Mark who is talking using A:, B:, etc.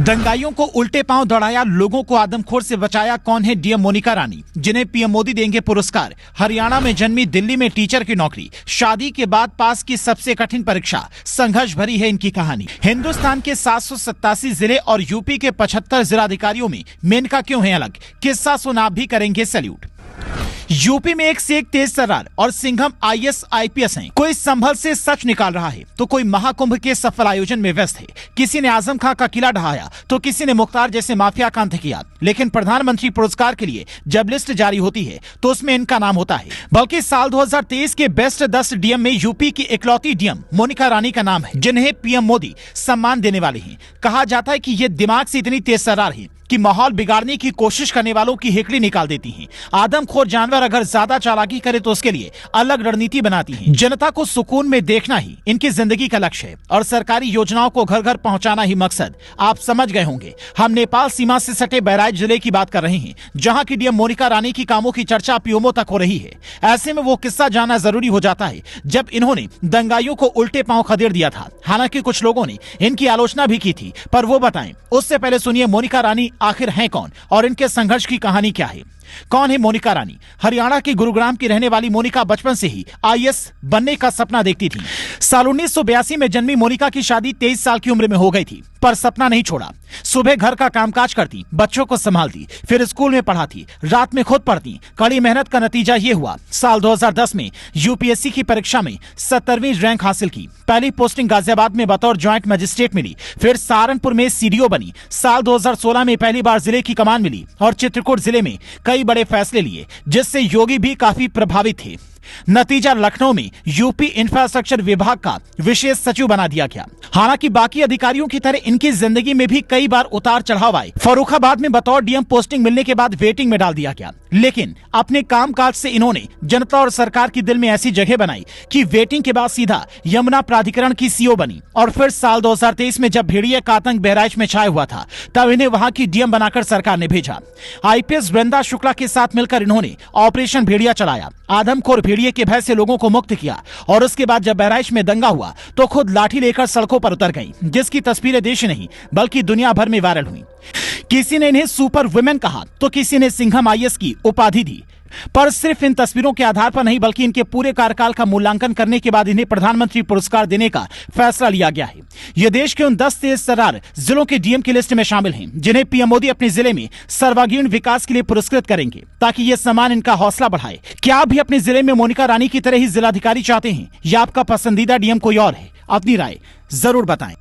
A: दंगाइयों को उल्टे पांव दौड़ाया, लोगों को आदमखोर से बचाया। कौन है डीएम मोनिका रानी, जिन्हें पीएम मोदी देंगे पुरस्कार। हरियाणा में जन्मी, दिल्ली में टीचर की नौकरी, शादी के बाद पास की सबसे कठिन परीक्षा। संघर्ष भरी है इनकी कहानी। हिंदुस्तान के 787 जिले और यूपी के 75 जिलाधिकारियों में मेनका क्यों है अलग, किस्सा सुना भी करेंगे सैल्यूट। यूपी में एक से एक तेज तर्रार और सिंघम आईएएस आईपीएस हैं। कोई संभल से सच निकाल रहा है तो कोई महाकुंभ के सफल आयोजन में व्यस्त है। किसी ने आजम खां का किला ढहाया तो किसी ने मुख्तार जैसे माफिया का अंत किया। लेकिन प्रधानमंत्री पुरस्कार के लिए जब लिस्ट जारी होती है तो उसमें इनका नाम होता है। बल्कि साल 2023 के बेस्ट 10 डीएम में यूपी की इकलौती डीएम मोनिका रानी का नाम है, जिन्हें पीएम मोदी सम्मान देने वाले हैं। कहा जाता है कि ये दिमाग से इतनी तेज तर्रार है कि माहौल बिगाड़ने की कोशिश करने वालों की हेकड़ी निकाल देती हैं। आदमखोर जानवर अगर ज्यादा चालाकी करे तो उसके लिए अलग रणनीति बनाती हैं। जनता को सुकून में देखना ही इनकी जिंदगी का लक्ष्य है और सरकारी योजनाओं को घर घर पहुंचाना ही मकसद। आप समझ गए होंगे, हम नेपाल सीमा से सटे बहराइच जिले की बात कर रहे हैं, जहां की डीएम मोनिका रानी की कामों की चर्चा पीएमओ तक हो रही है। ऐसे में वो किस्सा जानना जरूरी हो जाता है जब इन्होंने दंगाइयों को उल्टे पांव खदेड़ दिया था। हालांकि कुछ लोगों ने इनकी आलोचना भी की थी, पर वो बताएं उससे पहले सुनिए मोनिका रानी आखिर हैं कौन और इनके संघर्ष की कहानी क्या है। कौन है मोनिका रानी? हरियाणा के गुरुग्राम की रहने वाली मोनिका बचपन से ही आईएएस बनने का सपना देखती थी। साल 1982 में जन्मी मोनिका की शादी 23 साल की उम्र में हो गई थी, पर सपना नहीं छोड़ा। सुबह घर का कामकाज करती, बच्चों को संभालती, फिर स्कूल में पढ़ाती, रात में खुद पढ़ती। कड़ी मेहनत का नतीजा ये हुआ, साल 2010 में यूपीएससी की परीक्षा में 70वीं रैंक हासिल की। पहली पोस्टिंग गाजियाबाद में बतौर ज्वाइंट मजिस्ट्रेट मिली, फिर सहारनपुर में सीडीओ बनी। साल 2016 में पहली बार जिले की कमान मिली और चित्रकूट जिले में कई बड़े फैसले लिए, जिससे योगी भी काफी प्रभावित थे। नतीजा लखनऊ में यूपी इंफ्रास्ट्रक्चर विभाग का विशेष सचिव बना दिया गया। हालांकि बाकी अधिकारियों की तरह इनकी जिंदगी में भी कई बार उतार चढ़ाव आए। फर्रुखाबाद में बतौर डीएम पोस्टिंग मिलने के बाद वेटिंग में डाल दिया गया, लेकिन अपने कामकाज से इन्होंने जनता और सरकार की दिल में ऐसी जगह बनाई कि वेटिंग के बाद सीधा यमुना प्राधिकरण की सीओ बनी। और फिर साल 2023 में जब भेड़िया का आतंक बहराइच में छाया हुआ था, तब इन्हें वहां की डीएम बनाकर सरकार ने भेजा। आईपीएस वृंदा शुक्ला के साथ मिलकर इन्होंने ऑपरेशन भेड़िया चलाया, आदमखोर भेड़िए के भय से लोगों को मुक्त किया। और उसके बाद जब बहराइच में दंगा हुआ तो खुद लाठी लेकर सड़कों पर उतर गई, जिसकी तस्वीरें देश नहीं बल्कि दुनिया भर में वायरल हुई। किसी ने इन्हें सुपर वुमेन कहा तो किसी ने सिंघम आईएएस की उपाधि दी। पर सिर्फ इन तस्वीरों के आधार पर नहीं बल्कि इनके पूरे कार्यकाल का मूल्यांकन करने के बाद इन्हें प्रधानमंत्री पुरस्कार देने का फैसला लिया गया है। ये देश के उन 10 तेज तर्रार जिलों के डीएम की लिस्ट में शामिल हैं, जिन्हें पीएम मोदी अपने जिले में सर्वांगीण विकास के लिए पुरस्कृत करेंगे, ताकि ये सम्मान इनका हौसला बढ़ाए। क्या आप भी अपने जिले में मोनिका रानी की तरह ही जिलाधिकारी चाहते हैं या आपका पसंदीदा डीएम कोई और है? अपनी राय जरूर बताएं।